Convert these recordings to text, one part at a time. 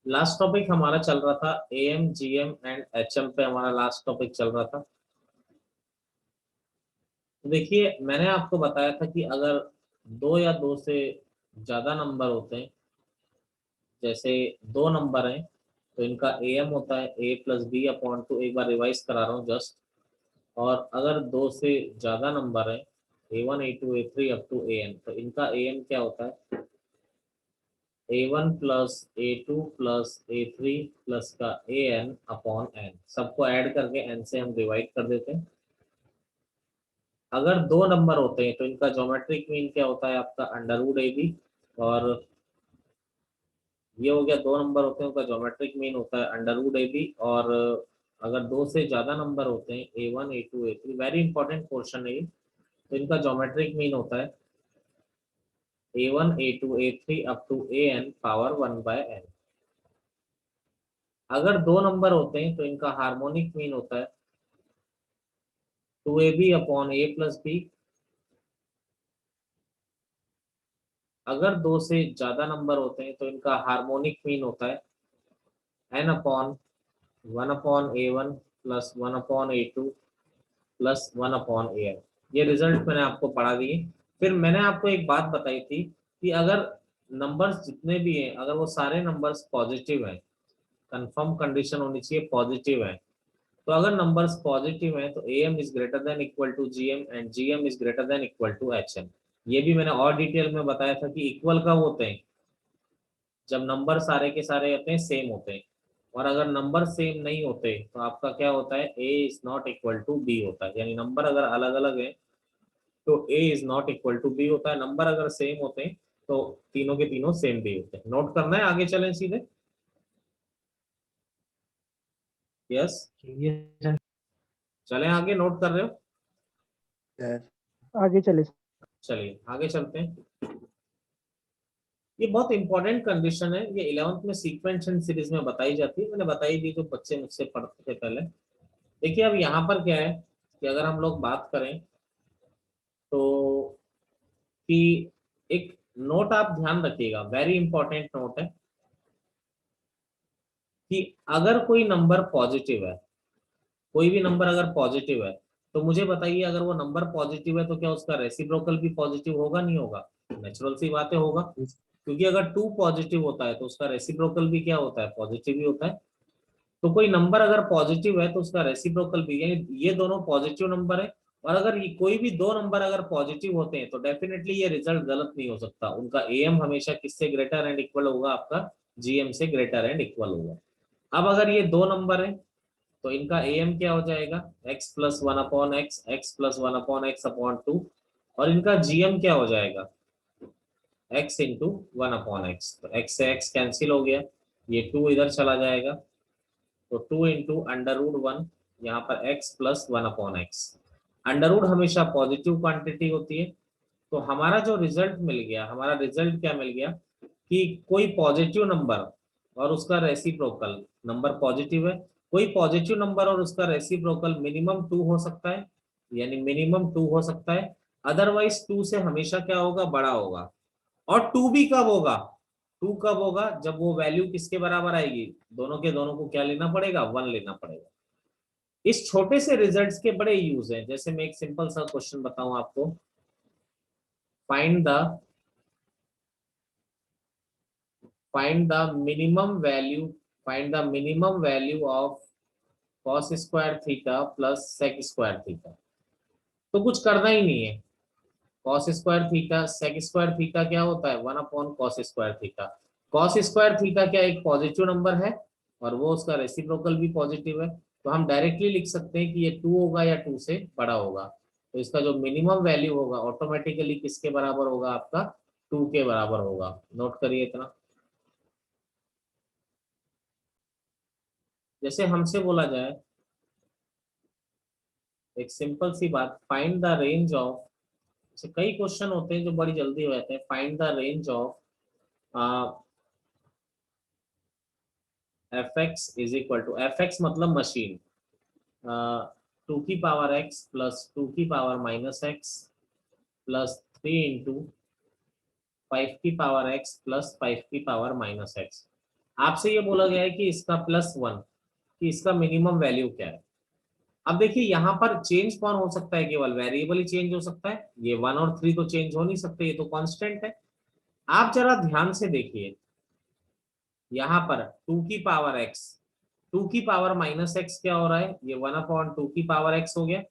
Last topic हमारा चल रहा था एएम जीएम एंड एचएम पे, हमारा लास्ट टॉपिक चल रहा था। तो देखिए, मैंने आपको बताया था कि अगर दो या दो से ज्यादा नंबर होते हैं, जैसे दो नंबर हैं, तो इनका एएम होता है ए प्लस बी अपॉन टू। एक बार रिवाइज करा रहा हूँ जस्ट। और अगर दो से ज्यादा नंबर है, A1 A2 A3 up to N, तो इनका एएम क्या होता है? A1 plus A2 plus A3 plus का AN अपॉन एन। सबको ऐड करके एन से हम डिवाइड कर देते हैं। अगर दो नंबर होते हैं तो इनका ज्योमेट्रिक मीन क्या होता है आपका? Under root A B. और ये हो गया, दो नंबर होते हैं उनका ज्योमेट्रिक मीन होता है अंडर रूट ए बी। और अगर दो से ज्यादा नंबर होते हैं, A1 A2 A3, very important question है ये, तो इनका ज्योमेट्रिक मीन होता है A1 A2 A3 up to AN power 1/n। अगर दो नंबर होते हैं तो इनका हार्मोनिक मीन होता है 2AB upon A plus B. अगर दो से ज्यादा नंबर होते हैं तो इनका हार्मोनिक मीन होता है n upon 1/A1 plus 1/A2 plus 1/AN। ये रिजल्ट मैंने आपको पढ़ा दिए। फिर मैंने आपको एक बात बताई थी कि अगर नंबर्स जितने भी हैं, अगर वो सारे नंबर्स पॉजिटिव हैं, कंफर्म कंडीशन होनी चाहिए पॉजिटिव है। तो अगर नंबर्स पॉजिटिव हैं तो AM is greater than equal to GM and GM is greater than equal to HM। ये भी मैंने और डिटेल में बताया था कि इक्वल कब होते हैं? जब नंबर सारे के सारे होते हैं सेम होते हैं। और अगर नंबर सेम नहीं होते तो आपका क्या होता है? A is not equal to B होता है। यानी नंबर अगर अलग अलग है तो A is not equal to B होता है। नंबर अगर सेम होते हैं तो तीनों के तीनों सेम B होते हैं। नोट करना है, आगे चलें सीधे। यस, ये सर। चलें आगे, नोट कर रहे हो? आगे चले सर। चलिए आगे चलते हैं। ये बहुत इंपॉर्टेंट कंडीशन है, ये 11th में सीक्वेंस सीरीज में बताई जाती है। मैंने बताई थी जो बच्चे मुझसे पढ़ते थे पहले। देखिए अब यहाँ पर क्या है कि अगर हम लोग बात करें तो कि एक नोट आप ध्यान रखिएगा, वेरी इंपॉर्टेंट नोट है कि अगर कोई नंबर पॉजिटिव है, कोई भी नंबर अगर पॉजिटिव है, तो मुझे बताइए अगर वो नंबर पॉजिटिव है तो क्या उसका रेसिप्रोकल भी पॉजिटिव होगा नहीं होगा? नेचुरल सी बात है होगा, क्योंकि अगर टू पॉजिटिव होता है तो उसका रेसिप्रोकल भी क्या होता है? पॉजिटिव ही होता है। तो कोई नंबर अगर पॉजिटिव है तो उसका रेसिप्रोकल भी, यानी ये दोनों पॉजिटिव नंबर है। और अगर ये कोई भी दो नंबर अगर पॉजिटिव होते हैं तो डेफिनेटली ये रिजल्ट गलत नहीं हो सकता। उनका एएम हमेशा किससे ग्रेटर एंड इक्वल होगा? आपका जीएम से ग्रेटर एंड इक्वल होगा। अब अगर ये दो नंबर है तो इनका एएम क्या हो जाएगा? x plus 1/x, x plus 1/x upon two. और इनका जीएम क्या हो जाएगा? x into 1/x। तो x से x कैंसिल हो गया, ये 2 इधर चला जाएगा, तो 2 इंटू अंडर रूट 1, यहाँ पर x plus 1/x। Under root हमेशा पॉजिटिव क्वांटिटी होती है। तो हमारा जो रिजल्ट मिल गया, हमारा रिजल्ट क्या मिल गया कि कोई पॉजिटिव नंबर और उसका रेसिप्रोकल, नंबर पॉजिटिव है, कोई पॉजिटिव नंबर और उसका रेसिप्रोकल मिनिमम 2 हो सकता है, यानी मिनिमम 2 हो सकता है। अदरवाइज 2 से हमेशा क्या होगा? बड़ा होगा। और 2 भी कब होगा? 2 कब होगा? जब वो वैल्यू किसके बराबर आएगी? दोनों के दोनों को क्या लेना पड़ेगा? 1 लेना पड़ेगा। इस छोटे से रिजल्ट्स के बड़े यूज हैं। जैसे मैं एक सिंपल सा क्वेश्चन बताऊं आपको, find the find the minimum value find the minimum value of cos square theta plus sec square theta। तो कुछ करना ही नहीं है। cos square theta sec square theta क्या होता है? 1/cos square theta. cos square theta क्या एक पॉजिटिव नंबर है और वो उसका रेसिप्रोकल भी पॉजिटिव है। तो हम डायरेक्टली लिख सकते हैं कि ये 2 होगा या 2 से बड़ा होगा। तो इसका जो मिनिमम वैल्यू होगा ऑटोमेटिकली किसके बराबर होगा? आपका 2 के बराबर होगा। नोट करिए इतना। जैसे हमसे बोला जाए एक सिंपल सी बात, फाइंड द रेंज ऑफ, कई क्वेश्चन होते हैं जो बड़ी जल्दी हो जाते हैं। Find the range of F X is equal to, F X मतलब मशीन, 2 की पावर x प्लस 2 की पावर-x प्लस 3 इंटू 5 की पावर x प्लस 5 की पावर-x। आपसे ये बोला गया है कि इसका +1, कि इसका मिनिमम वैल्यू क्या है। अब देखिए यहाँ पर चेंज कौन हो सकता है, केवल वेरिएबल ही चेंज हो सकता है, ये 1 और 3 तो चेंज हो नहीं सकते, ये तो कांस्टेंट है। आप जरा ध्यान से देखिए, यहाँ पर 2 की पावर x, 2 की पावर -x क्या हो रहा है, ये 1/2 की पावर x हो गया,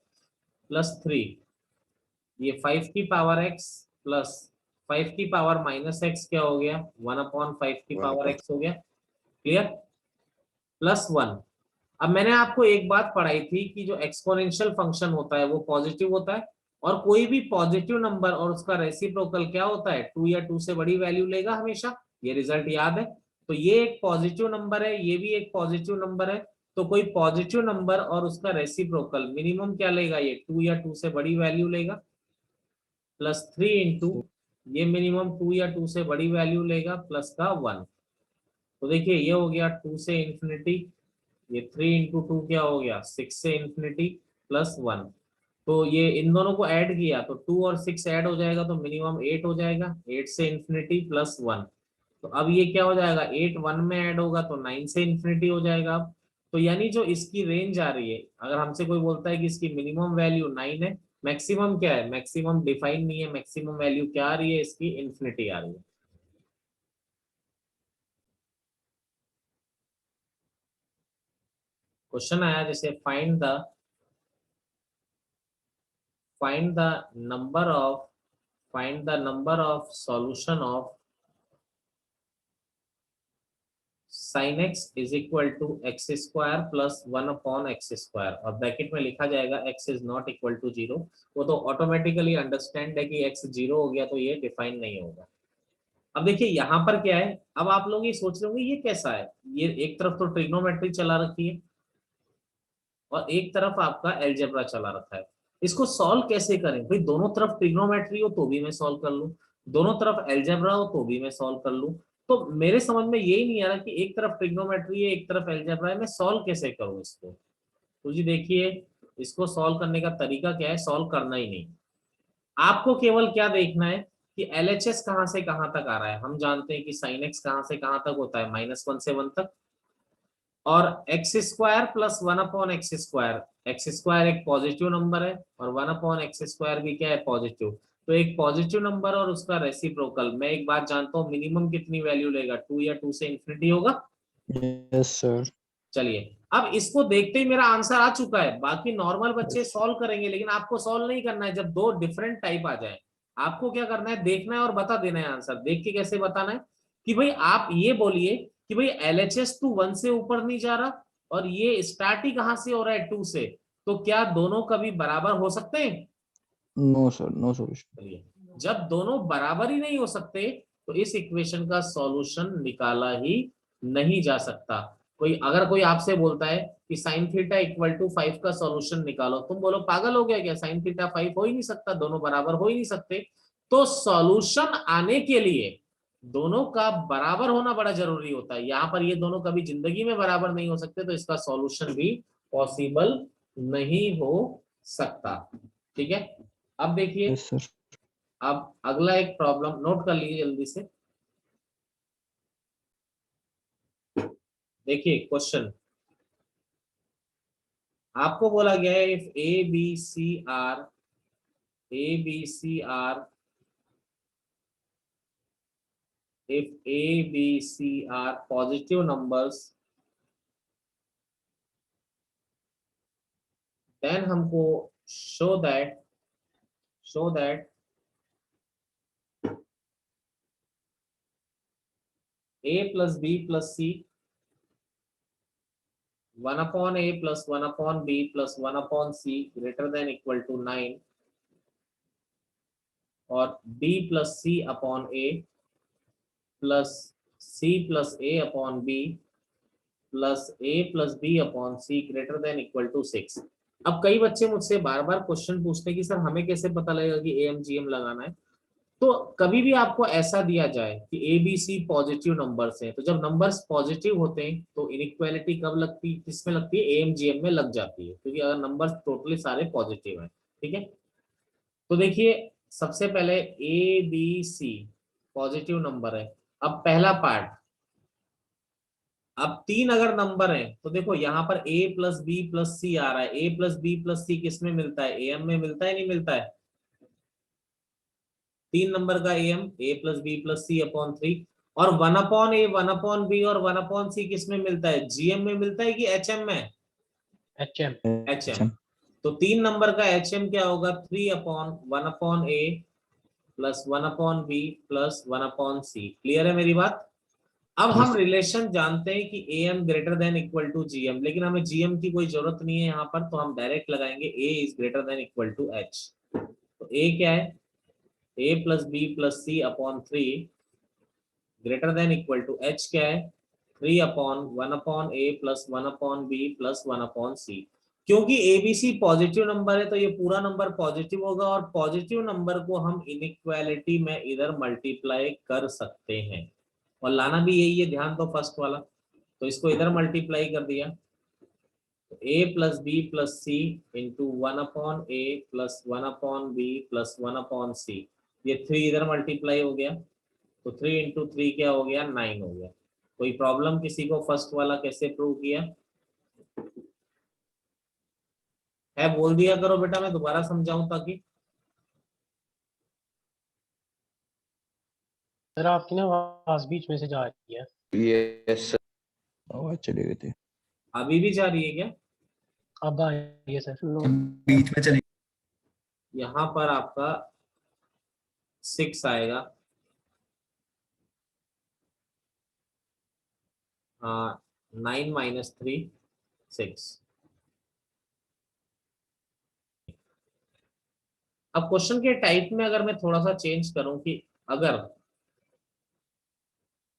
+3, ये 5 की पावर x प्लस 5 की पावर -x क्या हो गया, 1/5 की पावर x हो गया। क्लियर? +1। अब मैंने आपको एक बात पढ़ाई थी कि जो एक्सपोनेंशियल फंक्शन होता है वो पॉजिटिव होता है, और कोई भी पॉजिटिव नंबर और उसका रेसिप्रोकल क्या होता है, 2 या 2 से बड़ी वैल्यू लेगा हमेशा। ये रिजल्ट याद है? तो ये एक पॉजिटिव नंबर है, ये भी एक पॉजिटिव नंबर है। तो कोई पॉजिटिव नंबर और उसका रेसिप्रोकल मिनिमम क्या लेगा, ये 2 या 2 से बड़ी वैल्यू लेगा, +3 इंटू ये मिनिमम 2 या 2 से बड़ी वैल्यू लेगा, प्लस का 1। तो देखिए ये हो गया 2 से इंफिनिटी, ये 3 × 2 क्या हो गया, 6 से इंफिनिटी +1। तो ये इन दोनों को ऐड किया तो 2 और 6 ऐड हो जाएगा तो मिनिमम 8 हो जाएगा, 8 से इंफिनिटी +1। तो अब ये क्या हो जाएगा, 8 1 में ऐड होगा तो 9 से इंफिनिटी हो जाएगा अब। तो यानी जो इसकी रेंज आ रही है, अगर हमसे कोई बोलता है कि इसकी मिनिमम वैल्यू 9 है, मैक्सिमम क्या है, मैक्सिमम डिफाइन नहीं है, मैक्सिमम वैल्यू क्या आ रही है इसकी, इंफिनिटी आ रही है। क्वेश्चन आया जैसे find the number of find the number of solution of sin x is equal to x² plus 1/x², और ब्रैकेट में लिखा जाएगा x is not equal to 0। वो तो ऑटोमेटिकली अंडरस्टैंड है कि x 0 हो गया तो ये डिफाइन नहीं होगा। अब देखिए यहाँ पर क्या है, अब आप लोग ये सोच रहे होंगे ये कैसा है, ये एक तरफ तो ट्रिग्नोमेट्री चला रखी है और एक तरफ आपका एलजेब्रा चला रखा है। इसको सॉल्व कैसे करें भाई, दोनों तरफ ट्रिग्नोमेट्री हो तो भी मैं सॉल्व कर लूं, दोनों तरफ एलजेब्रा हो तो भी मैं सॉल्व कर लूं। तो मेरे समझ में यही नहीं आ रहा कि एक तरफ ट्रिग्नोमेट्री है एक तरफ एलजेब्रा है, मैं सॉल्व कैसे करूं इसको। तो जी देखिए, इसको सॉल्व करने का तरीका क्या है, सॉल्व करना ही नहीं, आपको केवल क्या देखना है कि एलएचएस कहां से कहां तक आ रहा है। हम जानते हैं कि साइन एक्स कहां से कहां तक होता है, -1 से 1 तक, और x² प्लस 1/x², x² एक पॉजिटिव नंबर है और 1/x² भी क्या है, पॉजिटिव। तो एक पॉजिटिव नंबर और उसका रेसिप्रोकल, मैं एक बात जानता हूँ, मिनिमम कितनी वैल्यू लेगा, 2 या 2 से इंफिनिटी होगा। Yes sir. चलिए, अब इसको देखते ही मेरा आंसर आ चुका है, बाकी नॉर्मल बच्चे सॉल्व करेंगे, लेकिन आपको सॉल्व नहीं करना है। जब दो डिफरेंट टाइप आ जाए, आपको क्या करना है, देखना है और बता देना है आंसर। देख के कैसे बताना है कि भाई आप ये बोलिए कि भाई एलएचएस टू 1 से ऊपर नहीं जा रहा और ये स्टार्ट ही कहां से हो रहा है, 2 से, तो क्या दोनों कभी बराबर हो सकते हैं। No sir, no solution. चलिए, जब दोनों बराबर ही नहीं हो सकते तो इस इक्वेशन का सॉल्यूशन निकाला ही नहीं जा सकता। कोई आपसे बोलता है कि साइन थीटा इक्वल टू 5 का सॉल्यूशन निकालो, तुम बोलो पागल हो गया क्या, साइन थीटा 5 हो ही नहीं सकता, दोनों बराबर हो ही नहीं सकते। तो सॉल्यूशन आने के लिए दोनों का बराबर होना बड़ा जरूरी होता है, यहाँ पर ये दोनों कभी जिंदगी में बराबर नहीं हो सकते, तो इसका सॉल्यूशन भी पॉसिबल नहीं हो सकता। ठीक है, अब देखिए, यस सर। अब अगला एक प्रॉब्लम नोट कर लीजिए जल्दी से। देखिए क्वेश्चन, आपको बोला गया है if A B C are if A, B, C are positive numbers, then हमको show that A plus B plus C 1/A plus 1/B plus 1/C greater than equal to 9, और B plus C upon A plus C plus A upon B plus A plus B upon C greater than equal to 6। अब कई बच्चे मुझसे बार बार question पूछते हैं कि sir हमें कैसे पता लगेगा कि AMGM लगाना है। तो कभी भी आपको ऐसा दिया जाए कि ABC पॉजिटिव नंबर्स हैं, तो जब नंबर्स पॉजिटिव होते हैं तो इनइक्वालिटी कब लगती है, किसमें लगती है, AMGM में लग जाती है, क्योंकि अगर नंबर्स टोटली सारे पॉजिटिव हैं। ठीक है, तो देखिए सबसे पहले ABC पॉजिटिव नंबर है। अब पहला पार्ट, अब 3 अगर नंबर है तो देखो यहाँ पर a प्लस बी प्लस सी आ रहा है। a प्लस बी प्लस सी किस में मिलता है? am में मिलता है, नहीं मिलता है? 3 नंबर का am a plus B plus C upon 3। और 1/a 1/b और 1/c किस में मिलता है? gm में मिलता है कि hm में? HM hm। तो 3 नंबर का hm क्या होगा? 3/1/a plus 1/b plus 1/c। Clear है मेरी बात? अब हम रिलेशन जानते हैं कि am greater than equal to gm, लेकिन हमें gm की कोई जरूरत नहीं है यहाँ पर, तो हम डायरेक्ट लगाएंगे a is greater than equal to h। तो a क्या है? a plus B plus C upon 3 greater than equal to h क्या है? 3/1/a plus 1/b plus 1/c। क्योंकि abc पॉजिटिव नंबर है तो ये पूरा नंबर पॉजिटिव होगा, और पॉजिटिव नंबर को हम इनइक्वालिटी में इधर मल्टीप्लाई कर सकते हैं, और लाना भी यही है, ध्यान दो फर्स्ट वाला। तो इसको इधर मल्टीप्लाई कर दिया, तो a plus B plus C into 1/a plus 1/b plus 1/c, ये 3 इधर मल्टीप्लाई हो गया, तो 3 इंटू 3 क्या हो गया? 9 हो गया। कोई प्रॉब्लम किसी को? फर्स्ट वाला कैसे प्रूव किया है? बोल दिया करो बेटा, मैं दोबारा समझाऊं ताकि। सर आपकी ना आवाज बीच में से जा रही है। Yes sir. आवाज चली गई थी। अभी भी जा रही है क्या? अब आ रही है सर। बीच में चली। यहाँ पर आपका 6 आएगा, हाँ 9 माइनस 3 6। अब क्वेश्चन के टाइप में अगर मैं थोड़ा सा चेंज करूं कि अगर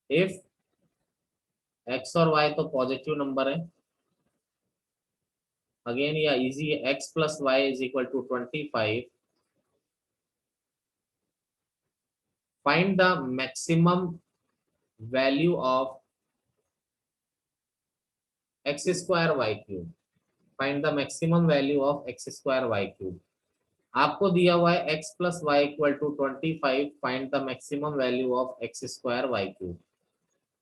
इफ x और y तो पॉजिटिव नंबर है, अगेन या इजी है, x plus Y is equal to 25, find the maximum value of X square Y cube. Find the maximum value of X square Y cube. आपको दिया हुआ है x plus Y equal to 25, find the maximum value of X square Y cube.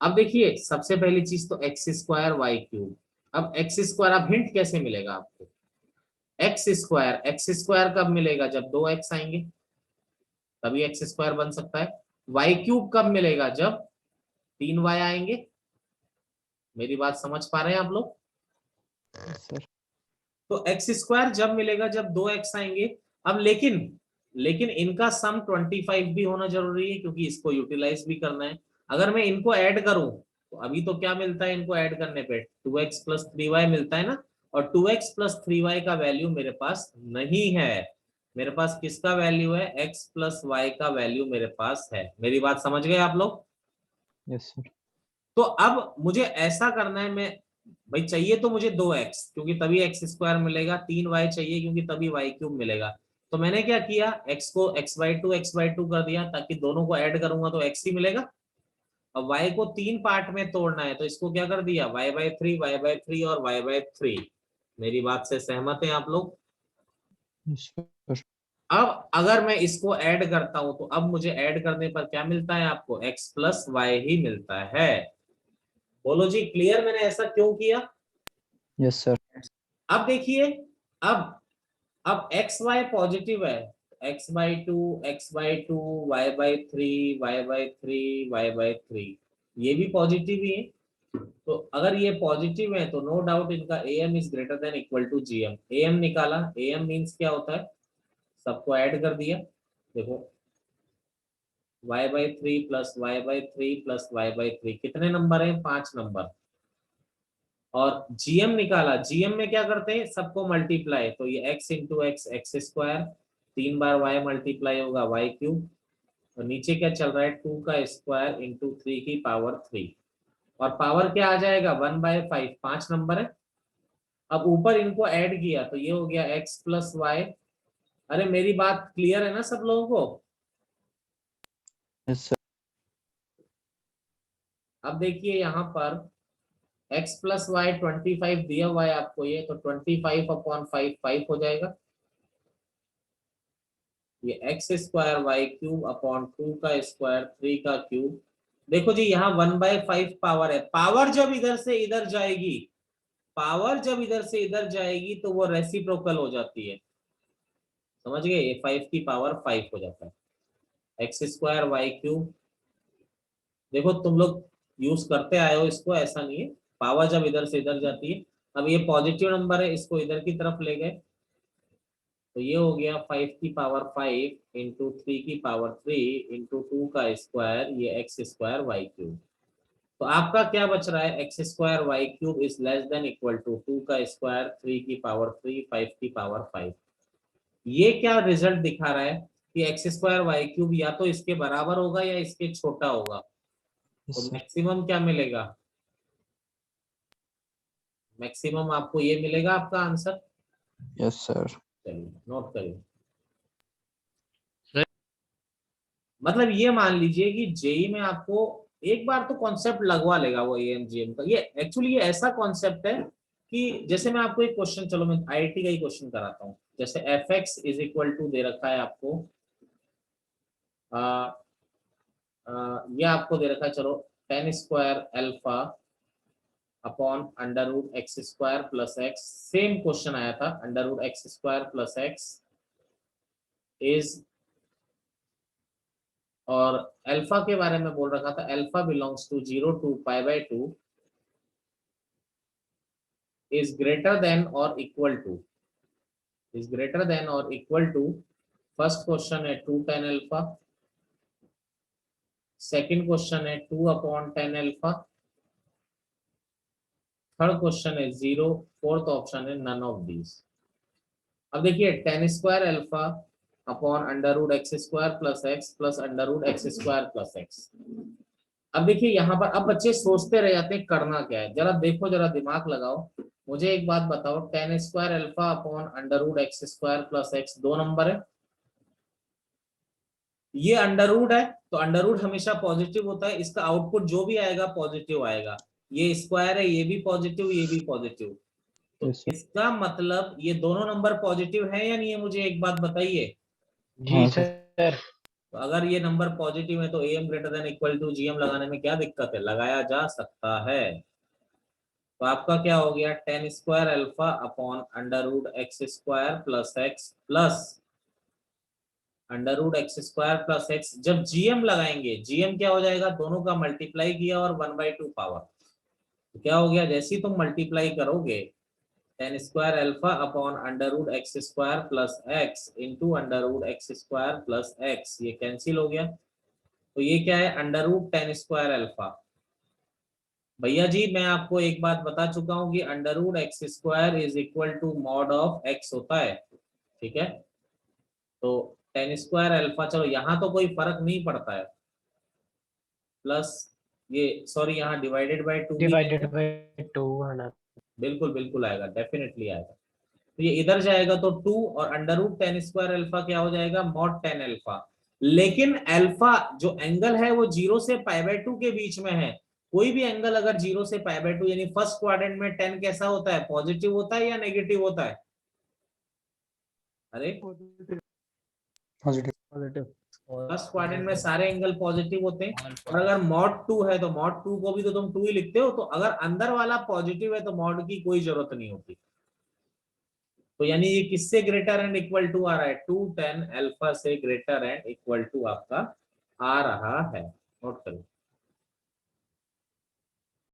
अब देखिए सबसे पहली चीज तो एक्स स्क्वायर वाई क्यूब। अब एक्स स्क्वायर, अब हिंट कैसे मिलेगा आपको? एक्स स्क्वायर कब मिलेगा? जब 2x आएंगे तभी एक्स स्क्वायर बन सकता है। वाई क्यूब कब मिलेगा? जब 3y आएंगे। मेरी बात समझ पा रहे हैं आप लोग? सर तो एक्स स्क्वायर जब मिलेगा जब 2x आएंगे। अब लेकिन इनका सम 25 भी होना जरूरी है, क्योंकि इसको यूटिलाइज भी करना है। अगर मैं इनको ऐड करूं तो अभी तो क्या मिलता है इनको ऐड करने पे? 2x प्लस 3y मिलता है ना, और 2x प्लस 3y का वैल्यू मेरे पास नहीं है। मेरे पास किसका वैल्यू है? x प्लस वाई का वैल्यू मेरे पास है। मेरी बात समझ गए आप लोग? Yes sir. तो अब मुझे ऐसा करना है, मैं भाई चाहिए तो मुझे 2x, क्योंकि तभी एक्स स्क्वायर मिलेगा, 3y चाहिए क्योंकि तभी वाई क्यूब मिलेगा। तो मैंने क्या किया, x को x/2 कर दिया, ताकि दोनों को ऐड करूंगा तो x ही मिलेगा। अब y को 3 पार्ट में तोड़ना है, तो इसको क्या कर दिया? y/3 और y/3। मेरी बात से सहमत हैं आप लोग? Yes sir. अब अगर मैं इसको ऐड करता हूं तो अब मुझे ऐड करने पर क्या मिलता है आपको? x प्लस वाई ही मिलता है। बोलो जी क्लियर मैंने ऐसा क्यों किया? Yes sir. अब देखिए, अब अब एक्स वाई पॉजिटिव है, x/2 x/2 y/3 y/3 y/3 ये भी पॉजिटिव ही है। तो अगर ये पॉजिटिव है तो नो डाउट इनका am is greater than equal to gm। am निकाला, am मींस क्या होता है? सबको ऐड कर दिया। देखो y/3 plus y/3 plus y/3 कितने नंबर है? 5 नंबर। और gm निकाला, gm में क्या करते हैं? सबको मल्टीप्लाई, तो ये x into x x square, 3 बार y मल्टीप्लाई होगा y क्यूब, और नीचे क्या चल रहा है? 2 का स्क्वायर इंटू 3 की पावर 3, और पावर क्या आ जाएगा? 1/5, 5 नंबर है। अब ऊपर इनको ऐड किया तो ये हो गया x प्लस वाई। अरे मेरी बात क्लियर है ना सब लोगों को? Yes sir. अब देखिए यहाँ पर x प्लस वाई 25 दिया हुआ है आपको, ये तो 25/5 5 हो जाएगा। ये X square Y cube upon 2 का स्क्वायर 3 का क्यूब, देखो जी यहाँ 1/5 पावर है, पावर जब इधर से इधर जाएगी, पावर जब इधर से इधर जाएगी तो वो रेसिप्रोकल हो जाती है, समझ गए, ये 5 की पावर 5 हो जाता है, x² y³ देखो तुम लोग यूज करते आए हो इसको, ऐसा नहीं है, पावर जब इधर से इधर जाती है, अब ये पॉजिटिव नंबर है, इसको इधर की तरफ ले गए तो ये हो गया 5 की पावर 5 इंटू 3 की पावर 3 इंटू 2 का स्क्वायर, ये x² y³। तो आपका क्या बच रहा है, x² y³ is less than equal to 2 का स्क्वायर 3 की पावर 3 5 की पावर 5। ये क्या रिजल्ट दिखा रहा है कि x² y³ या तो इसके बराबर होगा या इसके छोटा होगा, yes तो sir, मैक्सिमम क्या मिलेगा, मैक्सिमम आपको ये मिलेगा आपका आंसर। yes sir, चलिए नोट करिए, मतलब ये मान लीजिए कि जेई में आपको एक बार तो कॉन्सेप्ट लगवा लेगा वो एएमजीएम का, ये एक्चुअली ये ऐसा कॉन्सेप्ट है कि जैसे मैं आपको एक क्वेश्चन, चलो मैं आईआईटी का ही क्वेश्चन कराता हूँ, जैसे fx इज इक्वल टू दे रखा है आपको, ये आपको दे रखा है, चलो tan² alpha upon √x² plus x, same question आया था, √x² प्लस x इज, और अल्फा के बारे में बोल रखा था, alpha belongs to 0 to π/2 is greater than or equal to, is greater than or equal to, first question है 2 tan अल्फा, सेकंड क्वेश्चन है 2 upon tan alpha, third question है 0, फोर्थ ऑप्शन है नन ऑफ दीज। अब देखिए tan² alpha upon √x² plus x plus √x² plus x। अब देखिए यहाँ पर, अब बच्चे सोचते रह जाते हैं करना क्या है, जरा देखो, जरा दिमाग लगाओ, मुझे एक बात बताओ, tan² alpha upon √x² plus x 2 number है, ये अंडर है तो अंडर हमेशा पॉजिटिव होता है, इसका आउटपुट जो भी आएगा पॉजिटिव आएगा, ये स्क्वायर है, ये भी पॉजिटिव, ये भी पॉजिटिव, तो yes sir, इसका मतलब ये दोनों नंबर पॉजिटिव है या नहीं है, मुझे एक बात बताइए। जी हाँ सर। तो अगर ये नंबर पॉजिटिव है तो am greater than equal to gm लगाने में क्या दिक्कत है, लगाया जा सकता है। तो आपका क्या हो गया, tan² alpha upon √x² plus x plus √x² plus x, जब gm लगाएंगे, gm क्या हो जाएगा, दोनों का मल्टीप्लाई किया और 1/2 पावर, तो क्या हो गया, जैसे ही तुम मल्टीप्लाई करोगे tan² alpha upon √x² plus x into √x² plus x, ये कैंसिल हो गया, तो ये क्या है, √tan² अल्फा। भैया जी मैं आपको एक बात बता चुका हूं कि √x² is equal to mod of x होता है, ठीक है, तो tan² अल्फा, चलो यहाँ तो कोई फर्क नहीं पड़ता है, प्लस ये सॉरी यहाँ डिवाइडेड बाय 2 भी, डिवाइडेड बाय 2 आना। बिल्कुल बिल्कुल आएगा, डेफिनेटली आएगा, तो ये इधर जाएगा तो 2 और √tan² अल्फा क्या हो जाएगा, मॉड tan अल्फा। लेकिन अल्फा जो एंगल है वो 0 से π/2 के बीच में है, कोई भी एंगल अगर 0 से π/2 यानी फर्स्ट क्वाड्रेंट में tan कैसा होता है, पॉजिटिव होता है या नेगेटिव होता है, अरे positive, फर्स्ट क्वाड्रेंट में सारे एंगल पॉजिटिव होते हैं, और अगर मॉड 2 है तो मॉड 2 को भी तो तुम 2 ही लिखते हो, तो अगर अंदर वाला पॉजिटिव है तो मॉड की कोई जरूरत नहीं होती, तो यानी ये किससे ग्रेटर एंड इक्वल टू आ रहा है, 2 tan अल्फा से ग्रेटर एंड इक्वल टू आपका आ रहा है, नोट करो।